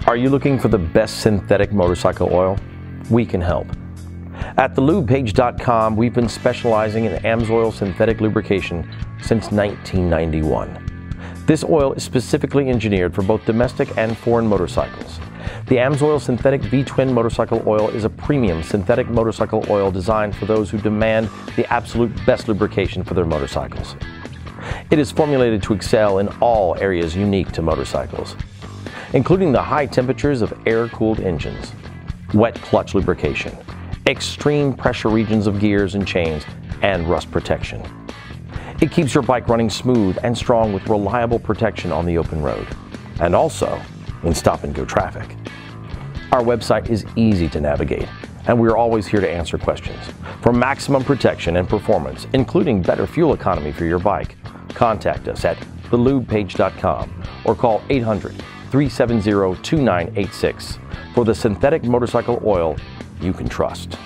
Are you looking for the best synthetic motorcycle oil? We can help. At thelubepage.com, we've been specializing in AMSOIL synthetic lubrication since 1991. This oil is specifically engineered for both domestic and foreign motorcycles. The AMSOIL Synthetic V-Twin Motorcycle Oil is a premium synthetic motorcycle oil designed for those who demand the absolute best lubrication for their motorcycles. It is formulated to excel in all areas unique to motorcycles, including the high temperatures of air-cooled engines, wet clutch lubrication, extreme pressure regions of gears and chains, and rust protection. It keeps your bike running smooth and strong with reliable protection on the open road, and also in stop-and-go traffic. Our website is easy to navigate, and we are always here to answer questions. For maximum protection and performance, including better fuel economy for your bike, contact us at thelubepage.com or call 800-370-2986 for the synthetic motorcycle oil you can trust.